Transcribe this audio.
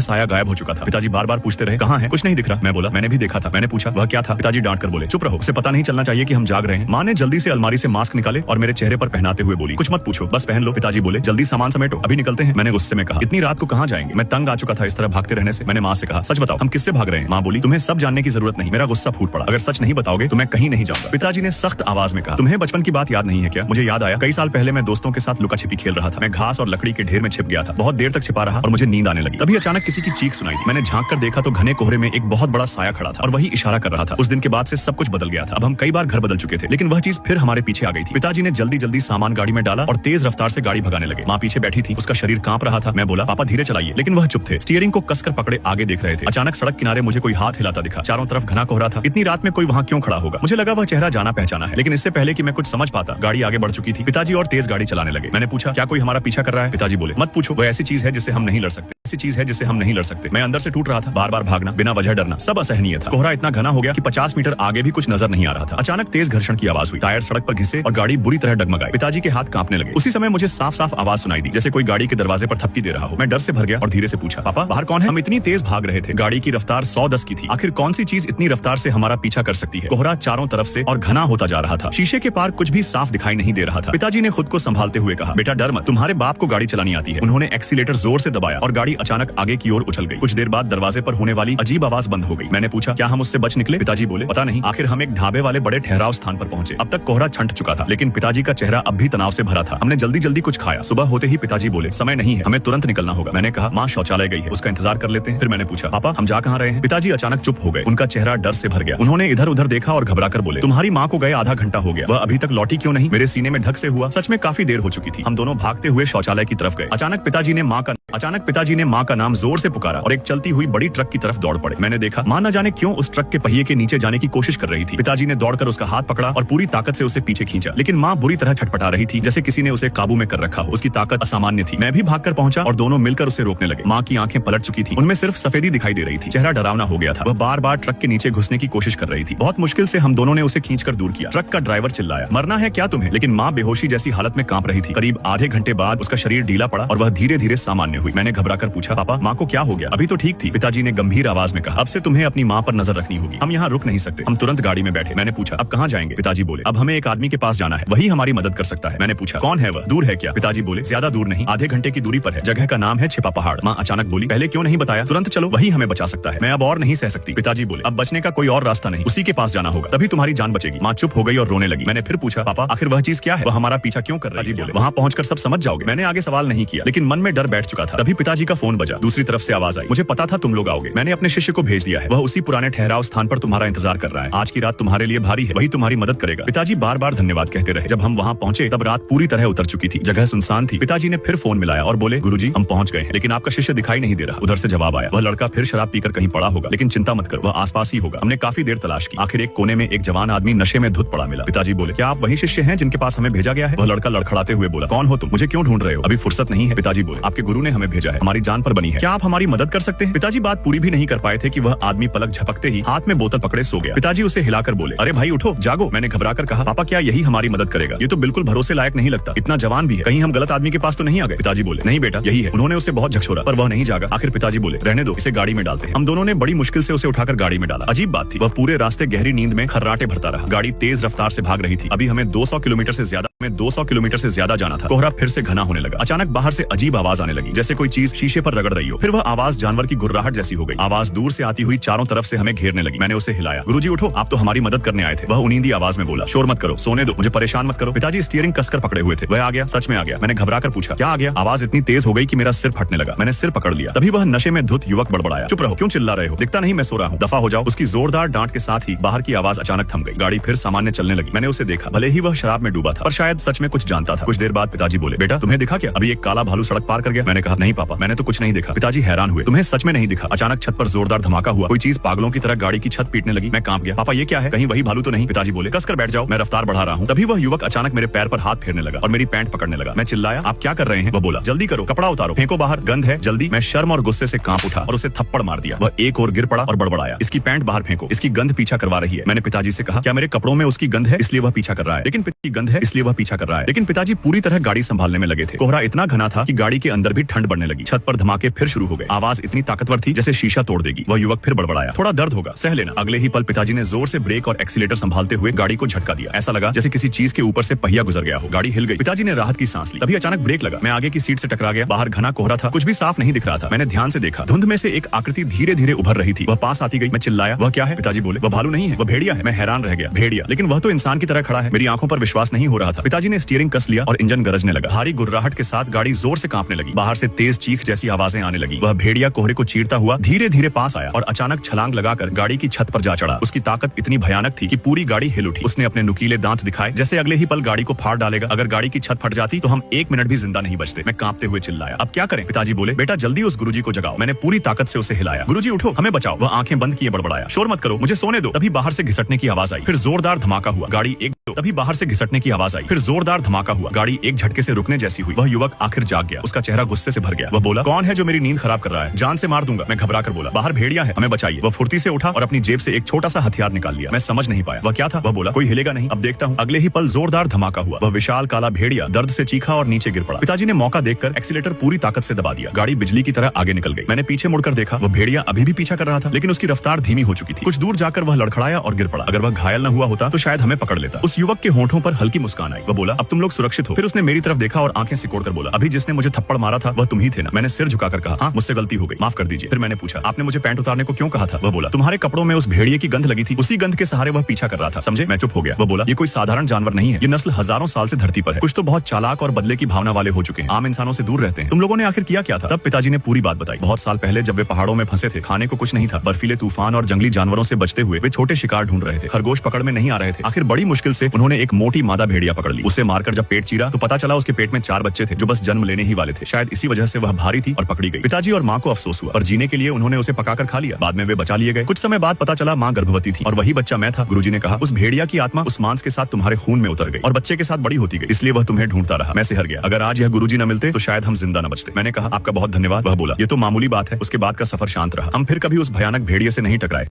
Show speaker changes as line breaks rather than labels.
साया गायब हो चुका था। पिताजी बार बार पूछते रहे कहाँ है, कुछ नहीं दिख रहा। मैं बोला मैंने भी देखा था। मैंने पूछा वह क्या था। पिताजी डांट कर बोले चुप रहो, उसे पता नहीं चलना चाहिए कि हम जाग रहे हैं। माँ ने जल्दी से अलमारी से मास्क निकाले और मेरे चेहरे पर पहनाते हुए बोली कुछ मत पूछो, बस पहन लो। पिताजी बोले जल्दी सामान समेटो, अभी निकलते हैं। मैंने गुस्से में कहा इतनी रात को कहाँ जाएंगे। मैं तंग आ चुका था इस तरह भागते रहने से। मैंने माँ से कहा सच बताओ हम किससे भाग रहे हैं। माँ बोली तुम्हें सब जानने की जरूरत नहीं। मेरा गुस्सा फूट पड़ा, अगर सच नहीं बताओगे तो मैं कहीं नहीं जाऊंगा। पिताजी ने सख्त आवाज में कहा तुम्हें बचपन की बात याद नहीं है क्या। मुझे याद आया कई साल पहले मैं दोस्तों के साथ लुका छिपी खेल रहा था। मैं घास और लकड़ी के ढेर में छिप गया था। बहुत देर तक छिपा रहा और मुझे नींद आने लगी। तभी अचानक किसी की चीख सुनाई दी। मैंने झांक कर देखा तो घने कोहरे में एक बहुत बड़ा साया खड़ा था और वही इशारा कर रहा था। उस दिन के बाद से सब कुछ बदल गया था। अब हम कई बार घर बदल चुके थे लेकिन वह चीज फिर हमारे पीछे आ गई थी। पिताजी ने जल्दी जल्दी सामान गाड़ी में डाला और तेज रफ्तार से गाड़ी भगाने लगे। माँ पीछे बैठी थी, उसका शरीर कांप रहा था। मैं बोला पापा धीरे चलाइए, लेकिन वह चुप थे। स्टीयरिंग को कसकर पकड़े आगे देख रहे थे। अचानक सड़क किनारे मुझे कोई हाथ हिलाता दिखा। चारों तरफ घना कोहरा था। इतनी रात में कोई वहाँ क्यों खड़ा होगा। मुझे लगा वह चेहरा जाना पहचाना है, लेकिन इससे पहले कि मैं कुछ समझ पाता गाड़ी आगे बढ़ चुकी थी। पिताजी और तेज गाड़ी चलाने लगे। मैंने पूछा क्या कोई हमारा पीछा कर रहा है। पिताजी बोले मत पूछो, वह ऐसी चीज है जिससे हम नहीं लड़ सकते। ऐसी चीज है जिससे हम नहीं लड़ सकते। मैं अंदर से टूट रहा था। बार बार भागना, बिना वजह डरना, सब असहनीय था। कोहरा इतना घना हो गया कि 50 मीटर आगे भी कुछ नजर नहीं आ रहा था। अचानक तेज घर्षण की आवाज हुई। टायर सड़क पर घिसे और गाड़ी बुरी तरह डगमगाई। पिताजी के हाथ कांपने लगे। उसी समय मुझे साफ साफ आवाज सुनाई दी, जैसे कोई गाड़ी के दरवाजे पर थपकी दे रहा हो। मैं डर से भर गया और धीरे से पूछा पापा बाहर कौन है। हम इतनी तेज भाग रहे थे, गाड़ी की रफ्तार 110 की थी। आखिर कौन सी चीज इतनी रफ्तार से हमारा पीछा कर सकती है। कोहरा चारों तरफ से और घना होता जा रहा था। शीशे के पार कुछ भी साफ दिखाई नहीं दे रहा था। पिताजी ने खुद को संभालते हुए कहा बेटा डर मत, तुम्हारे बाप को गाड़ी चलानी आती है। उन्होंने एक्सीलेटर जोर से दबाया और गाड़ी अचानक आगे की ओर उछल गई। कुछ देर बाद दरवाजे पर होने वाली अजीब आवाज बंद हो गई। मैंने पूछा क्या हम उससे बच निकले। पिताजी बोले पता नहीं। आखिर हम एक ढाबे वाले बड़े ठहराव स्थान पर पहुंचे। अब तक कोहरा छंट चुका था, लेकिन पिताजी का चेहरा अब भी तनाव से भरा था। हमने जल्दी जल्दी कुछ खाया। सुबह होते ही पिताजी बोले समय नहीं है, हमें तुरंत निकलना होगा। मैंने कहा माँ शौचालय गई है, उसका इंतजार कर लेते हैं। फिर मैंने पूछा पापा हम जा कहाँ रहे हैं। पिताजी अचानक चुप हो गए। उनका चेहरा डर से भर गया। उन्होंने इधर उधर देखा और घबरा कर बोले तुम्हारी माँ को गए आधा घंटा हो गया, वह अभी तक लौटी क्यों नहीं। मेरे सीने में धक से हुआ। सच में काफी देर हो चुकी थी। हम दोनों भागते हुए शौचालय की तरफ गए। अचानक पिताजी ने माँ का नाम जोर से पुकारा और एक चलती हुई बड़ी ट्रक की तरफ दौड़ पड़े। मैंने देखा माँ न जाने क्यों उस ट्रक के पहिए के नीचे जाने की कोशिश कर रही थी। पिताजी ने दौड़कर उसका हाथ पकड़ा और पूरी ताकत से उसे पीछे खींचा, लेकिन माँ बुरी तरह छटपटा रही थी, जैसे किसी ने उसे काबू में कर रखा हो। उसकी ताकत असामान्य थी। मैं भी भागकर पहुंचा और दोनों मिलकर उसे रोकने लगे। माँ की आंखें पलट चुकी थी, उनमें सिर्फ सफेदी दिखाई दे रही थी। चेहरा डरावना हो गया था। वह बार बार ट्रक के नीचे घुसने की कोशिश कर रही थी। बहुत मुश्किल से हम दोनों ने उसे खींचकर दूर किया। ट्रक का ड्राइवर चिल्लाया मरना है क्या तुम्हें, लेकिन माँ बेहोशी जैसी हालत में कांप रही थी। करीब आधे घंटे बाद उसका शरीर ढीला पड़ा और वह धीरे धीरे सामान्य हुई। मैंने घबराकर पूछा पापा माँ को क्या हो गया। अभी तो ठीक थी। पिताजी ने गंभीर आवाज में कहा अब से तुम्हें अपनी माँ पर नजर रखनी होगी। हम यहाँ रुक नहीं सकते। हम तुरंत गाड़ी में बैठे। मैंने पूछा अब कहाँ जाएंगे। पिताजी बोले अब हमें एक आदमी के पास जाना है, वही हमारी मदद कर सकता है। मैंने पूछा कौन है वह, दूर है क्या। पिताजी बोले ज्यादा दूर नहीं, आधे घंटे की दूरी पर है। जगह का नाम है छिपा पहाड़। माँ अचानक बोली पहले क्यों नहीं बताया, तुरंत चलो, वही हमें बचा सकता है। मैं अब और नहीं सह सकती। पिताजी बोले अब बचने का कोई और रास्ता नहीं, उसी के पास जाना होगा, तभी तुम्हारी जान बचेगी। माँ चुप हो गई और रोने लगी। मैंने फिर पूछा पापा आखिर वह चीज क्या है, वह हमारा पीछा क्यों कर रही है। बोले वहाँ पहुंचकर सब समझ जाओगे। मैंने आगे सवाल नहीं किया, लेकिन मन में डर बैठ चुका था। तभी पिताजी का फोन बजा। दूसरी तरफ से आवाज आई मुझे पता था तुम लोग आओगे। मैंने अपने शिष्य को भेज दिया है, वह उसी पुराने ठहराव स्थान पर तुम्हारा इंतजार कर रहा है। आज की रात तुम्हारे लिए भारी है, वही तुम्हारी मदद करेगा। पिताजी बार बार धन्यवाद कहते रहे। जब हम वहाँ पहुंचे तब रात पूरी तरह उतर चुकी थी। जगह सुनसान थी। पिताजी ने फिर फोन मिलाया और बोले गुरुजी हम पहुंच गए हैं, लेकिन आपका शिष्य दिखाई नहीं दे रहा। उधर से जवाब आया वह लड़का फिर शराब पीकर कहीं पड़ा होगा, लेकिन चिंता मत कर, वह आसपास ही होगा। हमने काफी देर तलाश की। आखिर एक कोने में एक जवान आदमी नशे में धुत पड़ा मिला। पिताजी बोले क्या आप वही शिष्य हैं जिनके पास हमें भेजा गया है। वह लड़का लड़खड़ाते हुए बोला कौन हो तुम, मुझे क्यों ढूंढ रहे हो, अभी फुर्सत नहीं है। पिताजी बोले आपके गुरु ने हमें भेजा है, हमारी जान पर बनी है, क्या आप हमारी मदद कर सकते हैं। पिताजी बात पूरी भी नहीं कर पाए थे कि वह आदमी पलक झपकते ही हाथ में बोतल पकड़े सो गया। पिताजी उसे हिलाकर बोले अरे भाई उठो जागो। मैंने घबराकर कहा पापा क्या यही हमारी मदद करेगा, ये तो बिल्कुल भरोसे लायक नहीं लगता, इतना जवान भी है, कहीं हम गलत आदमी के पास तो नहीं आ गए। पिताजी बोले नहीं बेटा यही है। उन्होंने उसे बहुत झकझोरा पर वह नहीं जागा। आखिर पिताजी बोले रहने दो, इसे गाड़ी में डालते हैं। हम दोनों ने बड़ी मुश्किल से उसे उठाकर गाड़ी में डाला। अजीब बात थी, वह पूरे रास्ते गहरी नींद में खर्राटे भरता रहा। गाड़ी तेज रफ्तार से भाग रही थी। अभी हमें 200 किलोमीटर से ज्यादा जाना था। कोहरा फिर से घना होने लगा। अचानक बाहर से अजीब आवाज आने लगी, जैसे कोई चीज शीशे पर रगड़ रही हो। फिर वह आवाज जानवर की गुर्राहट जैसी हो गई। आवाज दूर से आती हुई चारों तरफ से हमें घेरने लगी। मैंने उसे हिलाया गुरुजी उठो, आप तो हमारी मदद करने आए थे। वह उनींदी आवाज में बोला शोर मत करो, सोने दो, मुझे परेशान मत करो। पिताजी स्टीयरिंग कसकर पकड़े हुए थे। वह आ गया, सच में आ गया। मैंने घबरा कर पूछा क्या आ गया। आवाज इतनी तेज हो गई कि मेरा सिर फटने लगा। मैंने सिर पकड़ लिया। तभी वह नशे में धुत युवक बड़बड़ाया चुप रहो, क्यों चिल्ला रहे हो, दिखता नहीं मैं सो रहा हूँ, दफा हो जाओ। उसकी जोरदार डांट के साथ ही बाहर की आवाज अचानक थम गई। गाड़ी फिर सामान्य चलने लगी। मैंने उसे देखा, भले ही वह शराब में डूबा था पर शायद सच में कुछ जानता था। कुछ देर बाद पिताजी बोले बेटा तुम्हें दिखा क्या, अभी एक काला भालू सड़क पार कर गया। मैंने कहा नहीं पापा मैंने तो कुछ नहीं देखा। पिताजी हैरान हुए तुम्हें सच में नहीं दिखा। अचानक छत पर जोरदार धमाका हुआ। कोई चीज पागलों की तरह गाड़ी की छत पीटने लगी। मैं कांप गया। पापा ये क्या है, कहीं वही भालू तो नहीं। पिताजी बोले कसकर बैठ जाओ, मैं रफ्तार बढ़ा रहा हूँ। तभी वह युवक अचानक मेरे पैर पर हाथ फेरने लगा और मेरी पैंट पकड़ने लगा। मैं चिल्लाया आप क्या कर रहे हैं। वह बोला जल्दी करो, कपड़ा उतारो, फेंको बाहर, गंध है, जल्दी। मैं शर्म और गुस्से से कांप उठा और उसे थप्पड़ मार दिया। वह एक और गिर पड़ा और बड़बड़ाया इसकी पैंट बाहर फेंको, इसकी गंध पीछा करवा रही है। मैंने पिताजी से कहा क्या मेरे कपड़ों में उसकी गंध है इसलिए वह पीछा कर रहा है, लेकिन गंध है इसलिए वह पीछा कर रहा है, लेकिन पिताजी पूरी तरह गाड़ी संभालने में लगे थे। कोहरा इतना घना था कि गाड़ी के अंदर भी ठंड बढ़ने लगी। छत पर धमाके फिर शुरू हो गए। आवाज इतनी ताकतवर थी जैसे शीशा तोड़ देगी। वह युवक फिर बड़बड़ाया, थोड़ा दर्द होगा, सह लेना। अगले ही पल पिताजी ने जोर से ब्रेक और एक्सीलेटर संभालते हुए गाड़ी को झटका दिया। ऐसा लगा जैसे किसी चीज के ऊपर से पहिया गुजर गया हो। गाड़ी हिल गई। पिताजी ने राहत की सांस ली। तभी अचानक ब्रेक लगा। मैं आगे की सीट से टकरा गया। बाहर घना कोहरा था, कुछ भी साफ नहीं दिख रहा था। मैंने ध्यान से देखा, धुंध में से एक आकृति धीरे धीरे उभर रही थी। वह पास आती गई। मैं चिल्लाया, वह क्या है? पिताजी बोले, वह भालू नहीं है, वह भेड़िया है। मैं हैरान रह गया। भेड़िया? लेकिन वह तो इंसान की तरह खड़ा है। मेरी आंखों पर विश्वास नहीं हो रहा था। पिताजी ने स्टीयरिंग कस लिया और इंजन गरजने लगा। भारी गुर्राहट के साथ गाड़ी जोर से कांपने लगी। बाहर से तेज चीख जैसी आवाजें आने लगी। वह भेड़िया कोहरे को चीरता हुआ धीरे धीरे पास आया और अचानक छलांग लगाकर गाड़ी की छत पर जा चढ़ा। उसकी ताकत इतनी भयानक थी कि पूरी गाड़ी हिल उठी। उसने अपने नुकीले दांत दिखाए जैसे अगले ही पल गाड़ी को फाड़ डालेगा। अगर गाड़ी की छत फट जाती तो हम 1 मिनट भी जिंदा नहीं बचते। मैं कांपते हुए चिल्लाया, अब क्या करें? पिताजी बोले, बेटा जल्दी उस गुरुजी को जगाओ। मैंने पूरी ताकत से उसे हिलाया। गुरुजी उठो, हमें बचाओ। वह आंखें बंद किए बड़बड़ाया, शोर मत करो, मुझे सोने दो। तभी बाहर से घिसटने की आवाज आई। फिर जोरदार धमाका हुआ। गाड़ी एक तभी बाहर से घिसटने की आवाज आई। फिर जोरदार धमाका हुआ। गाड़ी एक झटके से रुकने जैसी हुई। वह युवक आखिर जाग गया। उसका चेहरा गुस्से से भर गया। वह बोला, कौन है जो मेरी नींद खराब कर रहा है? जान से मार दूंगा। मैं घबरा कर बोला, बाहर भेड़िया है, हमें बचाइए। वह फुर्ती से उठा और अपनी जेब से एक छोटा सा हथियार निकाल लिया। मैं समझ नहीं पाया वह क्या था। वह बोला, कोई हिलेगा नहीं, अब देखता हूँ। अगले ही पल जोरदार धमाका हुआ। वह विशाल काला भेड़िया दर्द से चीखा और नीचे गिर पड़ा। पिताजी ने मौका देखकर एक्सीलेटर पूरी ताकत से दबा दिया। गाड़ी बिजली की तरह आगे निकल गई। मैंने पीछे मुड़कर देखा, वह भेड़िया अभी भी पीछा कर रहा था, लेकिन उसकी रफ्तार धीमी हो चुकी थी। कुछ दूर जाकर वह लड़खड़ाया और गिर पड़ा। अगर वह घायल न हुआ होता तो शायद हमें पकड़ लेता। उस युवक के होंठों पर हल्की मुस्कान आई। वह बोला, अब तुम लोग सुरक्षित हो। फिर उसने मेरी तरफ देखा और आंखें सिकोड़कर बोला, अभी जिसने मुझे थप्पड़ मारा था वह तुम ही थे ना? मैंने सिर झुकाकर कहा, हाँ मुझसे गलती हो गई, माफ कर दीजिए। फिर मैंने पूछा, आपने मुझे पैंट उतारने को क्यों कहा था? वह बोला, तुम्हारे कपड़ों में उस भेड़िए की गंध लगी थी, उसी गंध के सहारे वह पीछा कर रहा था, समझे? मैं चुप हो गया। वह बोला, ये कोई साधारण जानवर नहीं है, ये नस्ल हजारों साल से धरती पर है। कुछ तो बहुत चालाक और बदले की भावना वाले हो चुके हैं, आम इंसानों से दूर रहते हैं। तुम लोगों ने आखिर किया क्या था? तब पिताजी ने पूरी बात बताई। बहुत साल पहले जब वे पहाड़ों में फंसे थे, खाने को कुछ नहीं था। बर्फीले तूफान और जंगली जानवरों से बचते हुए वे छोटे शिकार ढूंढ रहे थे। खरगोश पकड़ में नहीं आ रहे थे। आखिर बड़ी मुश्किल से उन्होंने एक मोटी मादा भेड़िया पकड़ ली। उसे मारकर जब पेट चीरा तो पता चला उसके पेट में 4 बच्चे थे जो बस जन्म लेने ही वाले थे। शायद इसी वजह से वह भारी थी और पकड़ी गई। पिताजी और माँ को अफसोस हुआ, पर जीने के लिए उन्होंने उसे पकाकर खा लिया। बाद में वे बचा लिए गए। कुछ समय बाद पता चला माँ गर्भवती थी और वही बच्चा मैं था। गुरुजी ने कहा, उस भेड़िया की आत्मा उस मांस के साथ तुम्हारे खून में उतर गई और बच्चे के साथ बड़ी होती गई, इसलिए वह तुम्हें ढूंढता रहा। मैं सिहर गया। अगर आज यह गुरुजी न मिलते तो शायद हम जिंदा न बचते। मैंने कहा, आपका बहुत धन्यवाद। वह बोला, ये तो मामूली बात है। उसके बाद का सफर शांत रहा। हम फिर कभी उस भयानक भेड़िए से नहीं टकराए।